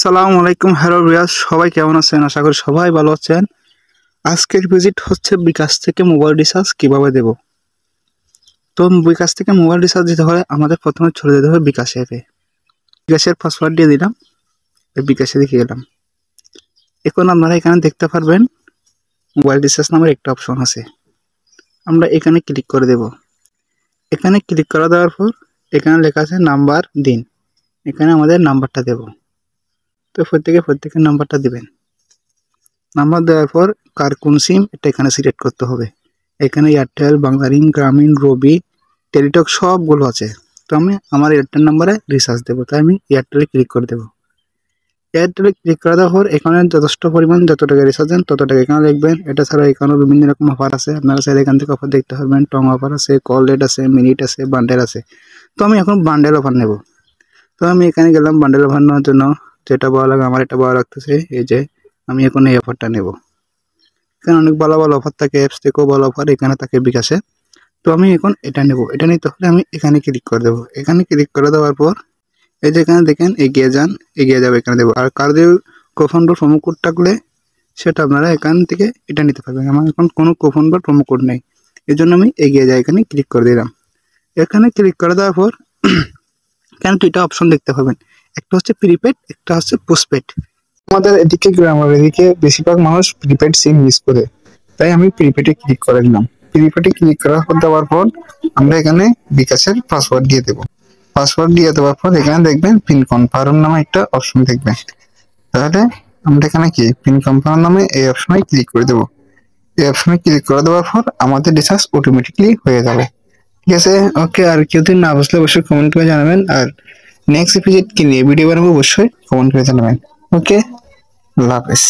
আসসালামু আলাইকুম। Hello viewers, সবাই কেমন আছেন? আশা করি সবাই ভালো আছেন। আজকের ভিজিট হচ্ছে বিকাশ থেকে মোবাইল রিচার্জ কিভাবে দেব। তো বিকাশ থেকে মোবাইল রিচার্জ দিতে হলে আমাদের প্রথমে চলে যেতে হবে বিকাশ অ্যাপে। বিকাশের পাসওয়ার্ড দিয়ে দিলাম, বিকাশে দেখে গেলাম। এখন আপনারা এখানে দেখতে পারবেন মোবাইল রিচার্জ নামের একটা অপশন আছে। আমরা এখানে ক্লিক করে দেব। এখানে ক্লিক করে দেওয়ার পর এখানে লেখা আছে নাম্বার দিন। এখানে আমাদের নাম্বারটা দেব। তো প্রত্যেকের নাম্বারটা দিবেন। নাম্বার দেওয়ার পর কার কোন সিম এটা এখানে সিলেক্ট করতে হবে। এখানে এয়ারটেল, বাংলালিংক, গ্রামীণ, রবি, টেলিটক সবগুলো আছে। তো আমি আমার এয়ারটেল নাম্বারে রিচার্জ দেবো, তাই আমি এয়ারটেলে ক্লিক করে দেবো। এয়ারটেলে ক্লিক করে দেওয়ার পর এখানে যথেষ্ট পরিমাণ যত টাকা রিচার্জ দেন তত টাকা এখানে লিখবেন। এটা ছাড়া এখানেও বিভিন্ন রকম অফার আছে, আপনারা চাইলে এখান থেকে অফার দেখতে পারবেন। টং অফার আছে, কল রেট আছে, মিনিট আছে, বান্ডেল আছে। তো আমি এখন বান্ডেল অফার নেব। তো আমি এখানে গেলাম বান্ডেল অফার নেওয়ার জন্য। যেটা ভালো লাগে, আমার এটা ভালো লাগতেছে, এই যে আমি এখন এই অফারটা নেব। এখানে অনেক ভালো ভালো অফার থাকে, অ্যাপস থেকেও ভালো অফার এখানে থাকে বিকাশে। তো আমি এখন এটা নেব। এটা নিতে হলে আমি এখানে ক্লিক করে দেবো। এখানে ক্লিক করে দেওয়ার পর এই যে এখানে দেখেন এগিয়ে যান, এগিয়ে যাবে এখানে দেবো। আর কার যে কুপন বা প্রোমো কোড থাকলে সেটা আপনারা এখান থেকে এটা নিতে পারবেন। আমার এখন কোনো কুপন বা প্রোমো কোড নেই, এই জন্য আমি এগিয়ে যাই, এখানে ক্লিক করে দিলাম। এখানে ক্লিক করে দেওয়ার পর এখানে দুইটা অপশন দেখতে পাবেন, একটা হচ্ছে প্রিপেড, একটা হচ্ছে পোস্টপেড। আমাদের এদিকে গ্রামের এদিকে বেশিরভাগ মানুষ প্রিপেড সিম ইউজ করে, তাই আমি প্রিপেডে ক্লিক করে দিলাম। প্রিপেডে ক্লিক করা দেওয়ার পর আমরা এখানে বিকাশের পাসওয়ার্ড দিয়ে দেবো। পাসওয়ার্ড দিয়ে দেওয়ার পর এখানে দেখবেন পিন কনফার্ম নামে একটা অপশন দেখবেন। তাহলে আমরা এখানে কি পিন কনফার্ম নামে এই অপশনে ক্লিক করে দেবো। এই অপশনে ক্লিক করে দেওয়ার পর আমাদের রিচার্জ অটোমেটিকলি হয়ে যাবে। ঠিক আছে, ওকে। আর কেউ যদি না বুঝলে অবশ্যই কমেন্ট করে জানাবেন। আর নেক্সট এপিসোড কি নিয়ে ভিডিও বানাবো অবশ্যই কমেন্ট করে জানাবেন। ওকে, আল্লাহ হাফেজ।